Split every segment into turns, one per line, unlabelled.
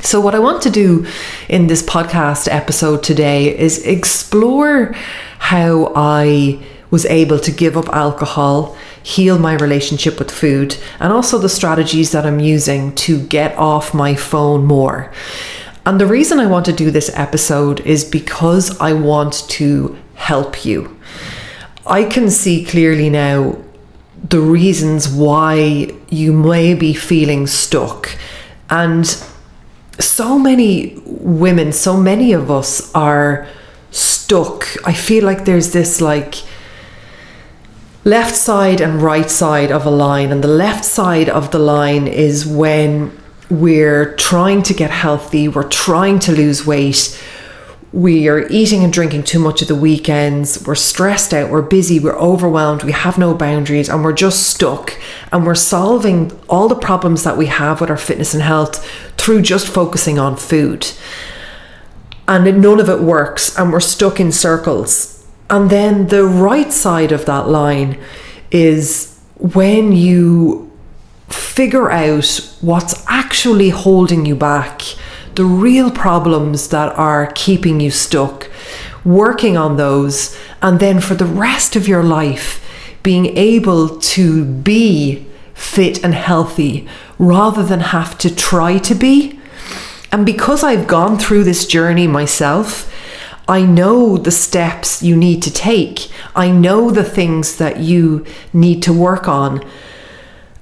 So what I want to do in this podcast episode today is explore how I was able to give up alcohol, heal my relationship with food, and also the strategies that I'm using to get off my phone more. And the reason I want to do this episode is because I want to help you. I can see clearly now the reasons why you may be feeling stuck. And so many women, so many of us are stuck. I feel like there's this like left side and right side of a line. And the left side of the line is when we're trying to get healthy, we're trying to lose weight, we are eating and drinking too much at the weekends, we're stressed out, we're busy, we're overwhelmed, we have no boundaries, and we're just stuck. And we're solving all the problems that we have with our fitness and health through just focusing on food. And none of it works, and we're stuck in circles. And then the right side of that line is when you figure out what's actually holding you back, the real problems that are keeping you stuck, working on those, and then for the rest of your life being able to be fit and healthy rather than have to try to be. And because I've gone through this journey myself, I know the steps you need to take. I know the things that you need to work on.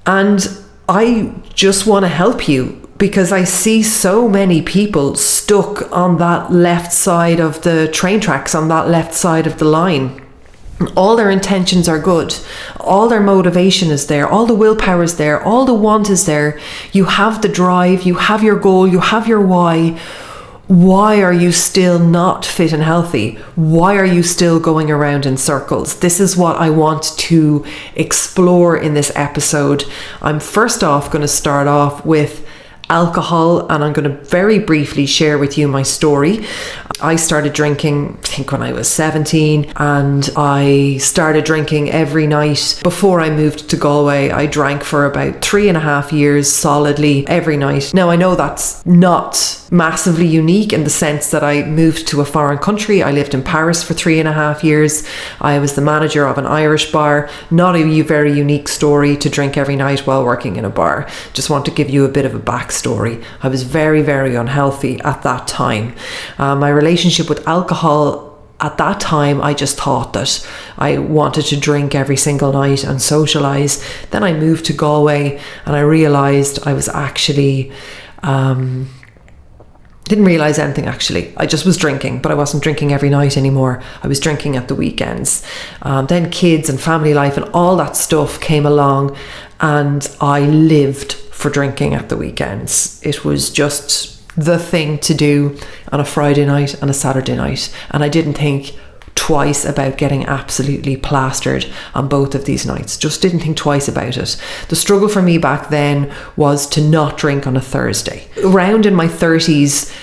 And I just want to help you because I see so many people stuck on that left side of the train tracks, on that left side of the line. All their intentions are good. All their motivation is there. All the willpower is there. All the want is there. You have the drive. You have your goal. You have your why. Why are you still not fit and healthy? Why are you still going around in circles? This is what I want to explore in this episode. I'm first off going to start off with alcohol, and I'm going to very briefly share with you my story. I started drinking, I think when I was 17, and I started drinking every night. Before I moved to Galway, I drank for about 3.5 years solidly every night. Now I know that's not massively unique in the sense that I moved to a foreign country. I lived in Paris for 3.5 years. I was the manager of an Irish bar. Not a very unique story to drink every night while working in a bar. Just want to give you a bit of a backstory. I was very, very unhealthy at that time. My relationship with alcohol at that time, I just thought that I wanted to drink every single night and socialise. Then I moved to Galway and I realised I was actually didn't realise anything actually. I just was drinking, but I wasn't drinking every night anymore. I was drinking at the weekends. Then kids and family life and all that stuff came along, and I lived for drinking at the weekends. It was just the thing to do on a Friday night and a Saturday night, and I didn't think twice about getting absolutely plastered on both of these nights. Just didn't think twice about it. The struggle for me back then was to not drink on a Thursday. Around in my 30s,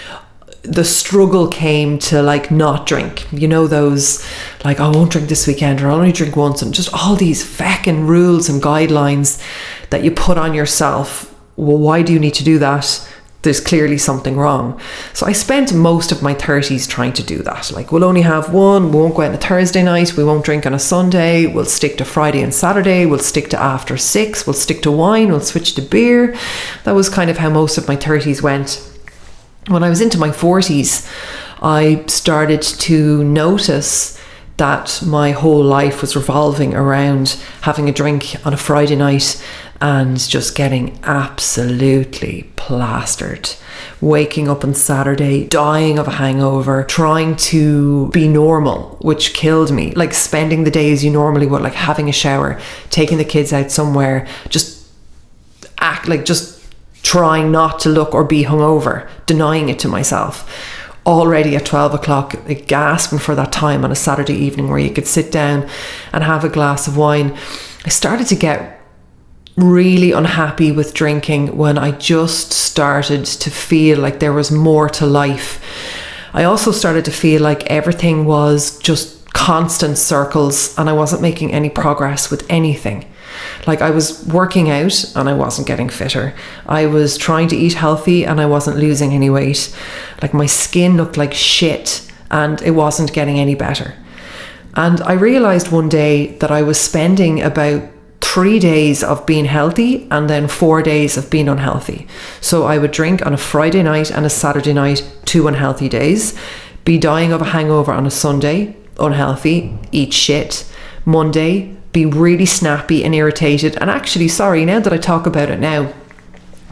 the struggle came to like not drink. You know, those like, I won't drink this weekend, or I'll only drink once, and just all these feckin' rules and guidelines that you put on yourself. Well, why do you need to do that? There's clearly something wrong. So I spent most of my 30s trying to do that. Like, we'll only have one, we won't go out on a Thursday night, we won't drink on a Sunday, we'll stick to Friday and Saturday, we'll stick to after 6, we'll stick to wine, we'll switch to beer. That was kind of how most of my 30s went. When I was into my 40s, I started to notice that my whole life was revolving around having a drink on a Friday night and just getting absolutely plastered. Waking up on Saturday, dying of a hangover, trying to be normal, which killed me. Like spending the day as you normally would, like having a shower, taking the kids out somewhere, just act like just trying not to look or be hungover, denying it to myself. Already at 12 o'clock, like gasping for that time on a Saturday evening where you could sit down and have a glass of wine. I started to get really unhappy with drinking when I just started to feel like there was more to life. I also started to feel like everything was just constant circles and I wasn't making any progress with anything. Like, I was working out and I wasn't getting fitter. I was trying to eat healthy and I wasn't losing any weight. Like, my skin looked like shit and it wasn't getting any better. And I realized one day that I was spending about 3 days of being healthy and then 4 days of being unhealthy. So I would drink on a Friday night and a Saturday night, 2 unhealthy days, be dying of a hangover on a Sunday, unhealthy, eat shit. Monday, be really snappy and irritated. And actually, sorry, now that I talk about it now,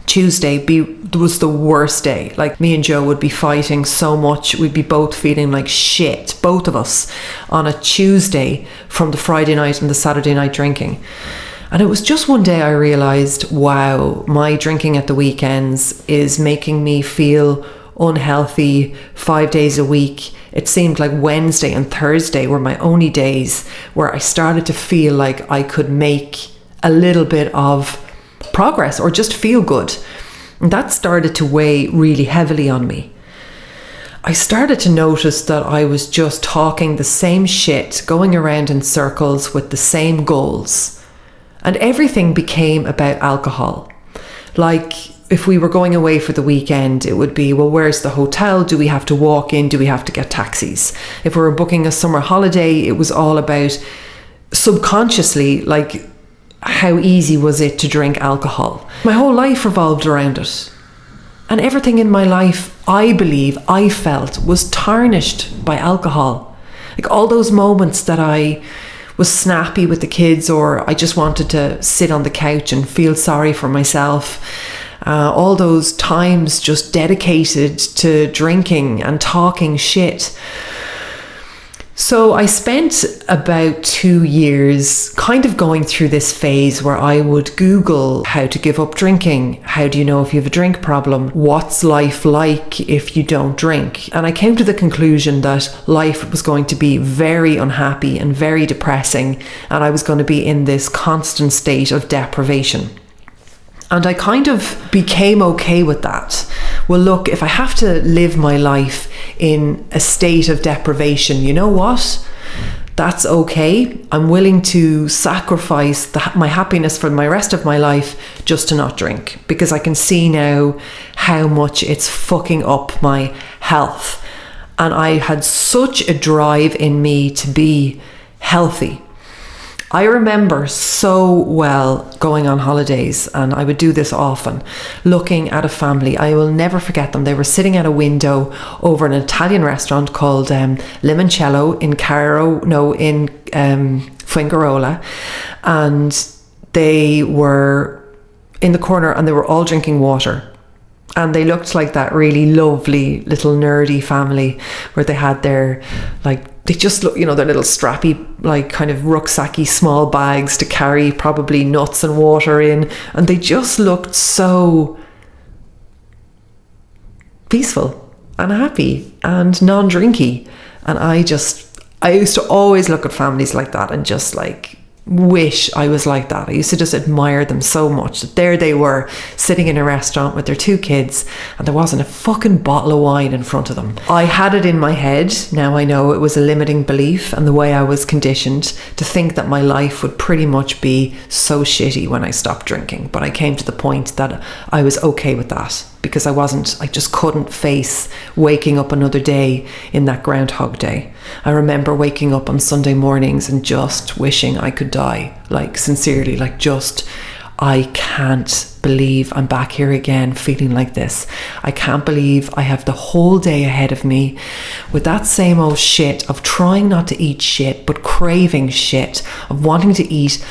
Tuesday was the worst day. Like, me and Joe would be fighting so much. We'd be both feeling like shit, both of us, on a Tuesday from the Friday night and the Saturday night drinking. And it was just one day I realized, wow, my drinking at the weekends is making me feel unhealthy 5 days a week. It seemed like Wednesday and Thursday were my only days where I started to feel like I could make a little bit of progress or just feel good. And that started to weigh really heavily on me. I started to notice that I was just talking the same shit, going around in circles with the same goals. And everything became about alcohol. Like, if we were going away for the weekend, it would be, well, where's the hotel? Do we have to walk in? Do we have to get taxis? If we were booking a summer holiday, it was all about, subconsciously, like, how easy was it to drink alcohol? My whole life revolved around it. And everything in my life, I believe, I felt, was tarnished by alcohol. Like, all those moments that I was snappy with the kids, or I just wanted to sit on the couch and feel sorry for myself. All those times just dedicated to drinking and talking shit. So I spent about 2 years kind of going through this phase where I would Google how to give up drinking. How do you know if you have a drink problem? What's life like if you don't drink? And I came to the conclusion that life was going to be very unhappy and very depressing, and I was going to be in this constant state of deprivation. And I kind of became okay with that. Well, look, if I have to live my life in a state of deprivation, you know what? That's okay. I'm willing to sacrifice my happiness for my rest of my life just to not drink, because I can see now how much it's fucking up my health. And I had such a drive in me to be healthy. I remember so well going on holidays, and I would do this often, looking at a family. I will never forget them. They were sitting at a window over an Italian restaurant called Limoncello in Fuengirola, and they were in the corner and they were all drinking water. And they looked like that really lovely little nerdy family where they had their, like, they just look, their little strappy, like, kind of rucksacky small bags to carry probably nuts and water in. And they just looked so peaceful and happy and non-drinky. And I used to always look at families like that and just like wish I was like that. I used to just admire them so much, that there they were sitting in a restaurant with their 2 kids and there wasn't a fucking bottle of wine in front of them. I had it in my head, now I know it was a limiting belief, and the way I was conditioned to think that my life would pretty much be so shitty when I stopped drinking. But I came to the point that I was okay with that, because I just couldn't face waking up another day in that Groundhog Day. I remember waking up on Sunday mornings and just wishing I could die, like, sincerely, like, just, I can't believe I'm back here again feeling like this. I can't believe I have the whole day ahead of me with that same old shit of trying not to eat shit, but craving shit, of wanting to eat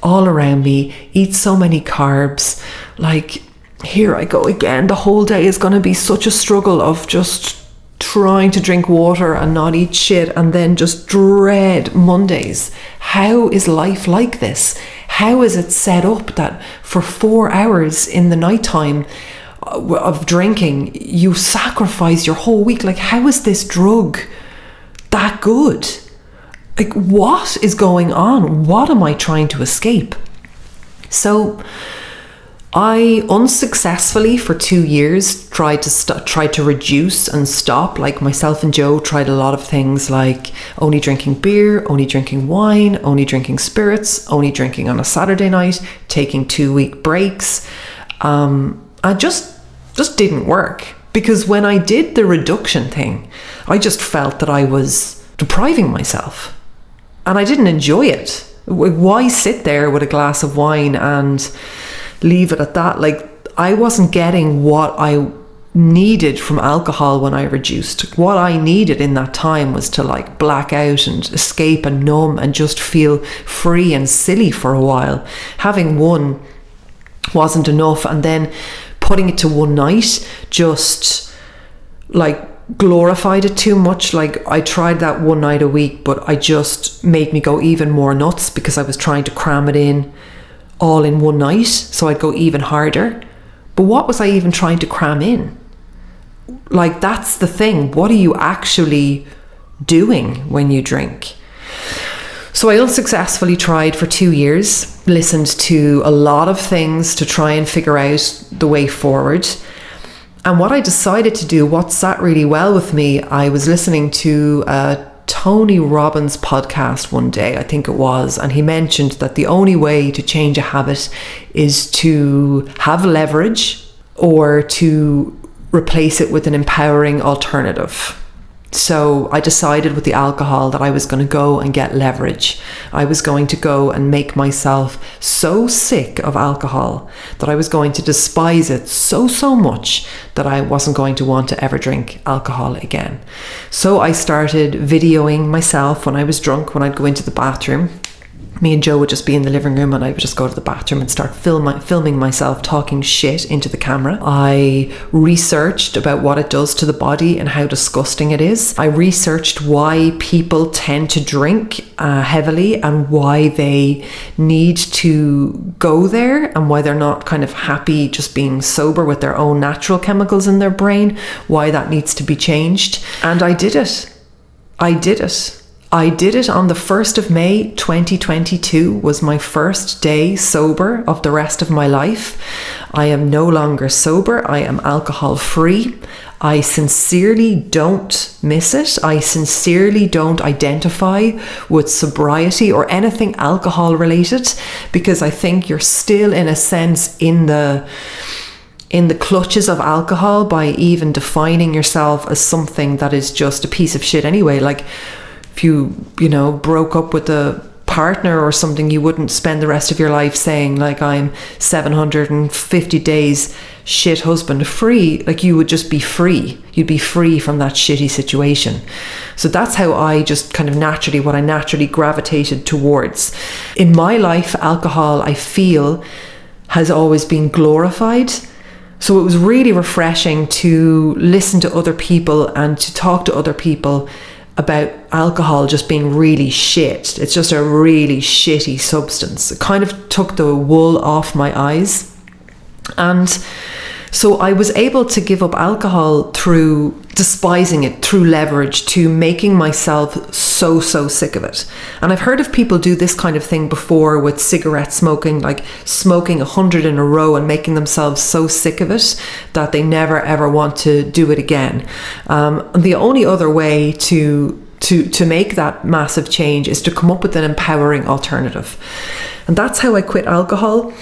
all around me, eat so many carbs. Like, here I go again. The whole day is going to be such a struggle of just trying to drink water and not eat shit, and then just dread Mondays. How is life like this? How is it set up that for 4 hours in the nighttime of drinking, you sacrifice your whole week? Like, how is this drug that good? Like, what is going on? What am I trying to escape? So I unsuccessfully for 2 years tried to reduce and stop. Like myself and Joe tried a lot of things, like only drinking beer, only drinking wine, only drinking spirits, only drinking on a Saturday night, taking 2-week breaks. I just didn't work, because when I did the reduction thing, I just felt that I was depriving myself and I didn't enjoy it. Why sit there with a glass of wine and leave it at that? Like, I wasn't getting what I needed from alcohol when I reduced. What I needed in that time was to like black out and escape and numb and just feel free and silly for a while. Having one wasn't enough, and then putting it to one night just like glorified it too much. Like, I tried that one night a week, but I just made me go even more nuts because I was trying to cram it in all in one night, so I'd go even harder. But what was I even trying to cram in? Like, that's the thing. What are you actually doing when you drink? So I unsuccessfully tried for 2 years, listened to a lot of things to try and figure out the way forward. And what I decided to do, what sat really well with me, I was listening to Tony Robbins' podcast one day, I think it was, and he mentioned that the only way to change a habit is to have leverage or to replace it with an empowering alternative. So I decided with the alcohol that I was going to go and get leverage. I was going to go and make myself so sick of alcohol that I was going to despise it so much that I wasn't going to want to ever drink alcohol again. So I started videoing myself when I was drunk, when I'd go into the bathroom. Me and Joe would just be in the living room and I would just go to the bathroom and start filming myself talking shit into the camera. I researched about what it does to the body and how disgusting it is. I researched why people tend to drink heavily and why they need to go there and why they're not kind of happy just being sober with their own natural chemicals in their brain, why that needs to be changed. And I did it. I did it on the 1st of May 2022 was my first day sober of the rest of my life. I am no longer sober. I am alcohol free. I sincerely don't miss it. I sincerely don't identify with sobriety or anything alcohol related, because I think you're still in a sense in the clutches of alcohol by even defining yourself as something that is just a piece of shit anyway. Like, if you broke up with a partner or something, you wouldn't spend the rest of your life saying like, I'm 750 days shit husband free. Like, you would just be free. You'd be free from that shitty situation. So that's how I just kind of what I naturally gravitated towards. In my life, alcohol, I feel, has always been glorified. So it was really refreshing to listen to other people and to talk to other people about alcohol just being really shit. It's just a really shitty substance. It kind of took the wool off my eyes. And so I was able to give up alcohol through despising it, through leverage, to making myself so sick of it. And I've heard of people do this kind of thing before with cigarette smoking, like smoking 100 in a row and making themselves so sick of it that they never ever want to do it again. And the only other way to make that massive change is to come up with an empowering alternative. And that's how I quit alcohol.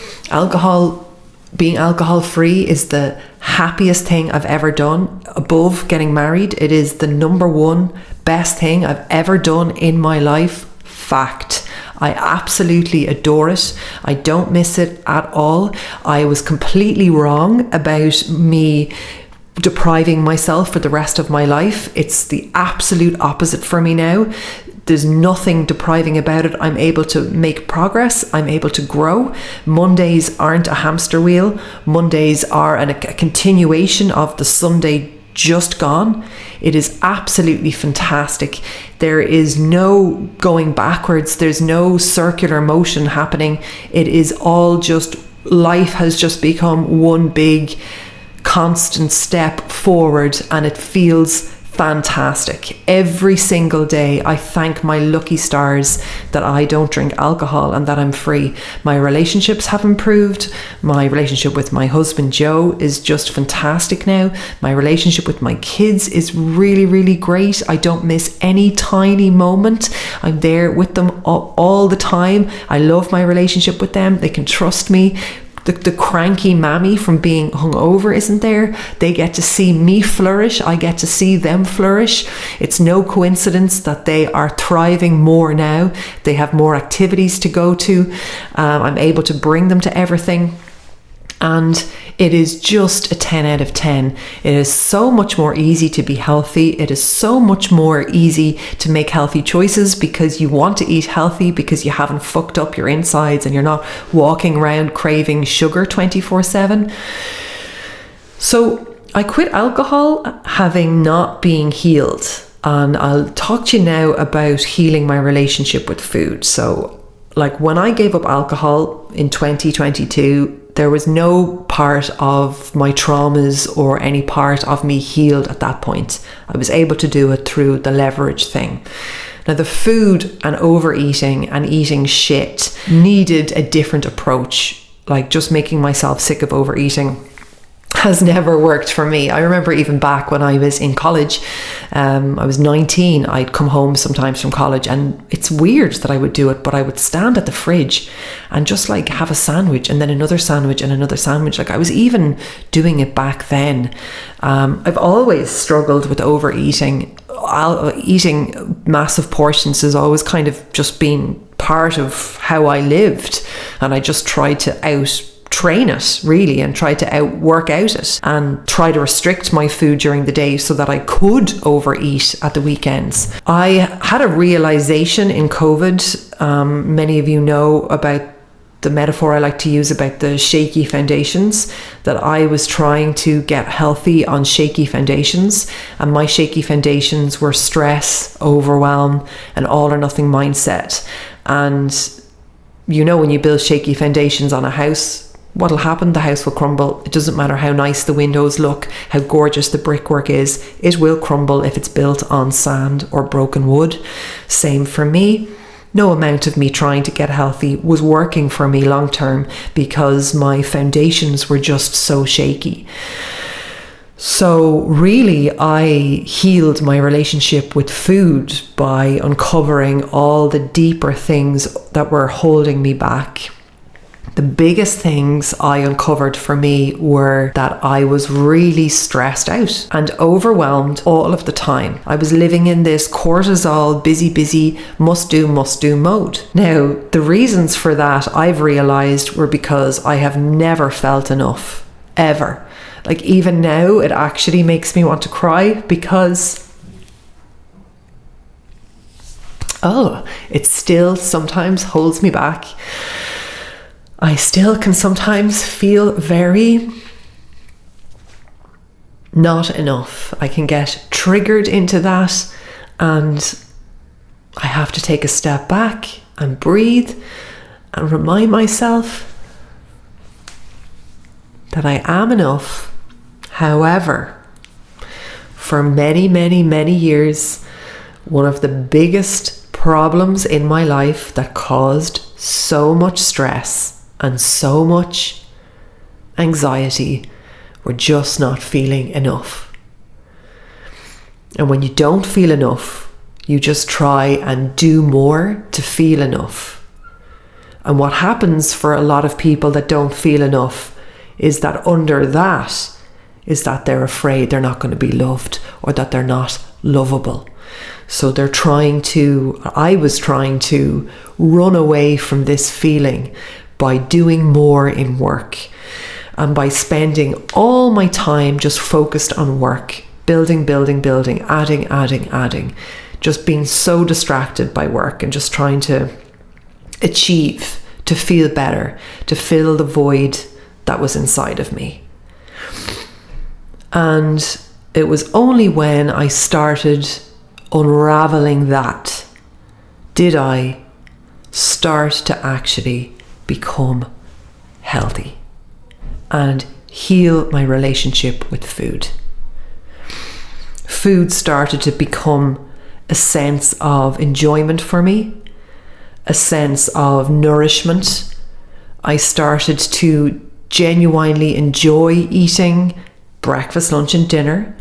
Being alcohol free is the happiest thing I've ever done, above getting married. It is the number one best thing I've ever done in my life. Fact. I absolutely adore it. I don't miss it at all. I was completely wrong about me depriving myself for the rest of my life. It's the absolute opposite for me now. There's nothing depriving about it. I'm able to make progress. I'm able to grow. Mondays aren't a hamster wheel. Mondays are a continuation of the Sunday just gone. It is absolutely fantastic. There is no going backwards. There's no circular motion happening. It is all just, life has just become one big constant step forward, and it feels fantastic. Every single day I thank my lucky stars that I don't drink alcohol and that I'm free. My relationships have improved. My relationship with my husband Joe is just fantastic now. My relationship with my kids is really, really great. I don't miss any tiny moment. I'm there with them all the time. I love my relationship with them. They can trust me. The cranky mammy from being hungover isn't there. They get to see me flourish. I get to see them flourish. It's no coincidence that they are thriving more now. They have more activities to go to. I'm able to bring them to everything. And it is just a 10 out of 10. It is so much more easy to be healthy. It is so much more easy to make healthy choices because you want to eat healthy, because you haven't fucked up your insides and you're not walking around craving sugar 24/7. So I quit alcohol having not been healed. And I'll talk to you now about healing my relationship with food. So like when I gave up alcohol in 2022, there was no part of my traumas or any part of me healed at that point. I was able to do it through the leverage thing. Now, the food and overeating and eating shit needed a different approach. Like just making myself sick of overeating has never worked for me. I remember even back when I was in college, I was 19, I'd come home sometimes from college, and it's weird that I would do it, but I would stand at the fridge and just like have a sandwich and then another sandwich and another sandwich. Like I was even doing it back then. I've always struggled with overeating. Eating massive portions has always kind of just been part of how I lived, and I just tried to train it really and try to work out it and try to restrict my food during the day so that I could overeat at the weekends. I had a realization in COVID. Many of you know about the metaphor I like to use about the shaky foundations, that I was trying to get healthy on shaky foundations, and my shaky foundations were stress, overwhelm, and all or nothing mindset. And you know, when you build shaky foundations on a house, what'll happen? The house will crumble. It doesn't matter how nice the windows look, how gorgeous the brickwork is, it will crumble if it's built on sand or broken wood. Same for me. No amount of me trying to get healthy was working for me long term because my foundations were just so shaky. So really, I healed my relationship with food by uncovering all the deeper things that were holding me back. The biggest things I uncovered for me were that I was really stressed out and overwhelmed all of the time. I was living in this cortisol, busy, must do mode. Now, the reasons for that I've realized were because I have never felt enough, ever. Like even now, it actually makes me want to cry because it still sometimes holds me back. I still can sometimes feel very not enough. I can get triggered into that, and I have to take a step back and breathe and remind myself that I am enough. However, for many years, one of the biggest problems in my life that caused so much stress and so much anxiety were just not feeling enough. And when you don't feel enough, you just try and do more to feel enough. And what happens for a lot of people that don't feel enough is that under that is that they're afraid they're not going to be loved or that they're not lovable. So I was trying to run away from this feeling by doing more in work and by spending all my time just focused on work, building, adding, just being so distracted by work and just trying to achieve, to feel better, to fill the void that was inside of me. And it was only when I started unraveling that did I start to actually become healthy and heal my relationship with food. food started to become a sense of enjoyment for me, a sense of nourishment. I started to genuinely enjoy eating breakfast, lunch, and dinner.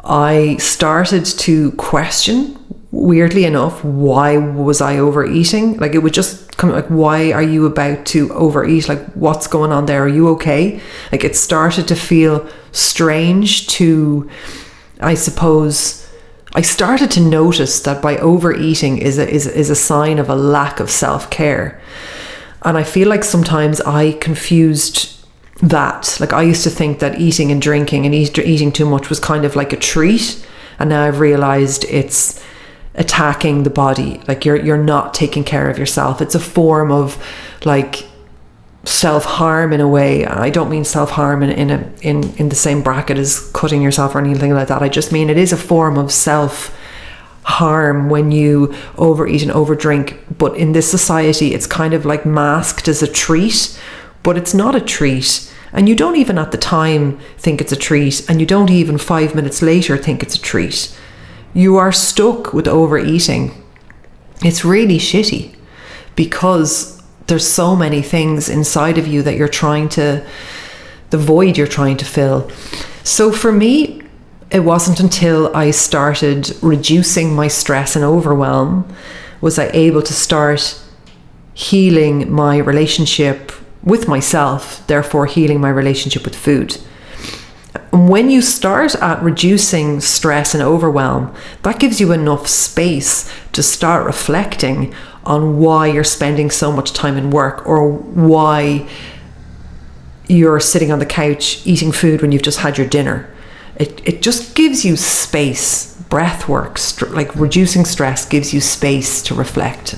I started to question, weirdly enough, why was I overeating? Like, it would just come like, why are you about to overeat? Like, what's going on there? Are you okay? Like, it started to feel strange to, I suppose, I started to notice that by overeating is a sign of a lack of self-care. And I feel like sometimes I confused that. Like, I used to think that eating and drinking and eating too much was kind of like a treat, and now I've realized it's attacking the body. Like, you're not taking care of yourself. It's a form of like self-harm in a way. I don't mean self-harm in the same bracket as cutting yourself or anything like that. I just mean it is a form of self-harm when you overeat and overdrink. But in this society, it's kind of like masked as a treat, but it's not a treat. And you don't even at the time think it's a treat, and you don't even 5 minutes later think it's a treat. You are stuck with overeating. It's really shitty because there's so many things inside of you that you're trying to, the void you're trying to fill. So for me, it wasn't until I started reducing my stress and overwhelm was I able to start healing my relationship with myself, therefore healing my relationship with food. And when you start at reducing stress and overwhelm, that gives you enough space to start reflecting on why you're spending so much time in work, or why you're sitting on the couch eating food when you've just had your dinner. It just gives you space. Breath work, like reducing stress, gives you space to reflect.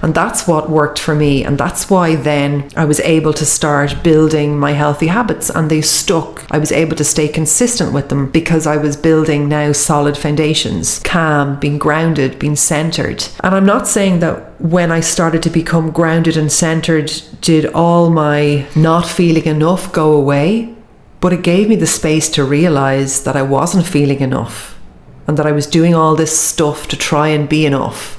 And that's what worked for me. And that's why then I was able to start building my healthy habits, and they stuck. I was able to stay consistent with them because I was building now solid foundations, calm, being grounded, being centered. And I'm not saying that when I started to become grounded and centered, did all my not feeling enough go away, but it gave me the space to realize that I wasn't feeling enough and that I was doing all this stuff to try and be enough,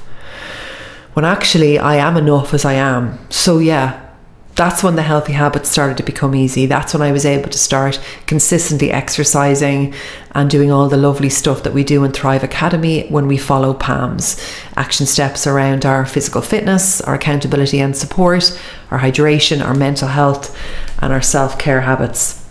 when actually I am enough as I am. So yeah, that's when the healthy habits started to become easy. That's when I was able to start consistently exercising and doing all the lovely stuff that we do in Thrive Academy when we follow PAMS, action steps around our physical fitness, our accountability and support, our hydration, our mental health, and our self-care habits.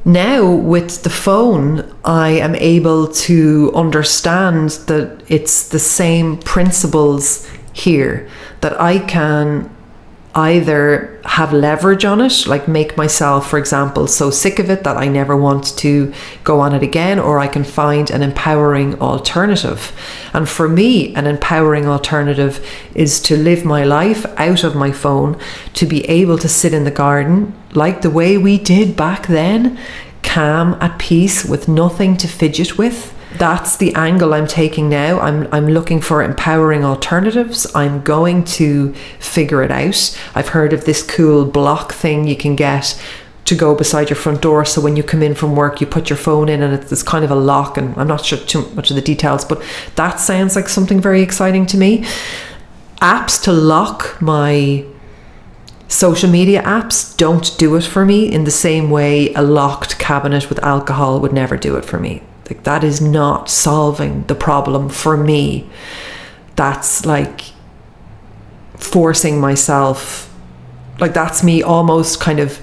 Now with the phone, I am able to understand that it's the same principles here, that I can either have leverage on it, like make myself, for example, so sick of it that I never want to go on it again, or I can find an empowering alternative. And for me, an empowering alternative is to live my life out of my phone, to be able to sit in the garden like the way we did back then, calm, at peace, with nothing to fidget with. That's the angle I'm taking now. I'm looking for empowering alternatives. I'm going to figure it out. I've heard of this cool block thing you can get to go beside your front door, so when you come in from work you put your phone in and it's kind of a lock, and I'm not sure too much of the details, but that sounds like something very exciting to me. Apps to lock my social media apps don't do it for me in the same way a locked cabinet with alcohol would never do it for me. Like, that is not solving the problem for me. That's like forcing myself, like that's me almost kind of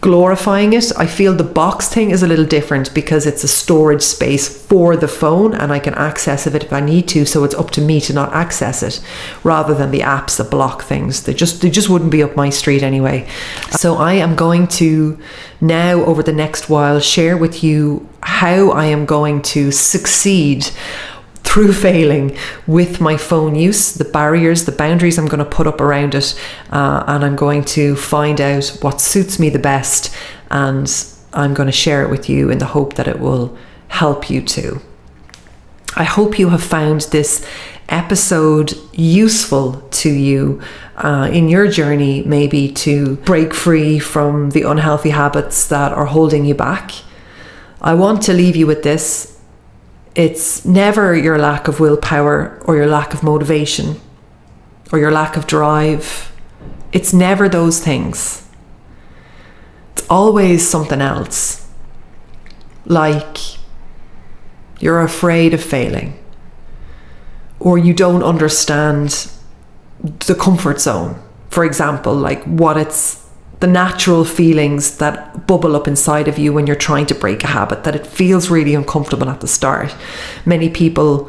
glorifying it. I feel the box thing is a little different because it's a storage space for the phone and I can access it if I need to, so it's up to me to not access it, rather than the apps that block things. They just wouldn't be up my street anyway. So I am going to now, over the next while, share with you how I am going to succeed through failing with my phone use, the barriers, the boundaries I'm going to put up around it, and I'm going to find out what suits me the best, and I'm going to share it with you in the hope that it will help you too. I hope you have found this episode useful to you in your journey, maybe to break free from the unhealthy habits that are holding you back. I want to leave you with this. It's never your lack of willpower or your lack of motivation or your lack of drive. It's never those things. It's always something else. Like you're afraid of failing, or you don't understand the comfort zone. For example, like what it's the natural feelings that bubble up inside of you when you're trying to break a habit, that it feels really uncomfortable at the start. Many people,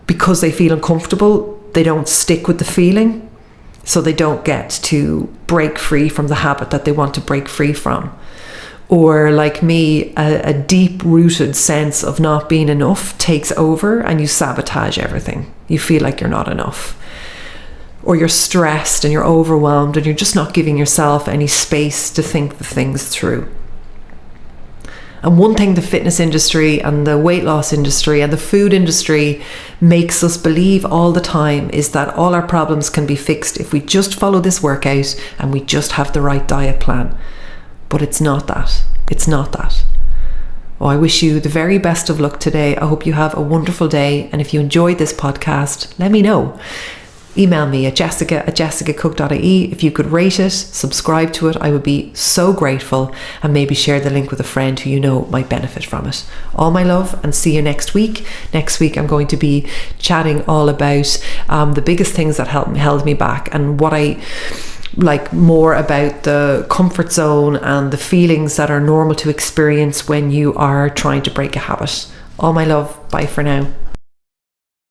because they feel uncomfortable, they don't stick with the feeling, so they don't get to break free from the habit that they want to break free from. Or like me, a deep-rooted sense of not being enough takes over and you sabotage everything. You feel like you're not enough. Or you're stressed and you're overwhelmed and you're just not giving yourself any space to think the things through. And one thing the fitness industry and the weight loss industry and the food industry makes us believe all the time is that all our problems can be fixed if we just follow this workout and we just have the right diet plan. But it's not that. It's not that. Oh, I wish you the very best of luck today. I hope you have a wonderful day. And if you enjoyed this podcast, let me know. Email me at jessica@jessicacooke.ie. If you could rate it, subscribe to it, I would be so grateful, and maybe share the link with a friend who you know might benefit from it. All my love, and see you next week. Next week I'm going to be chatting all about the biggest things that held me back, and what I like more about the comfort zone and the feelings that are normal to experience when you are trying to break a habit. All my love. Bye for now.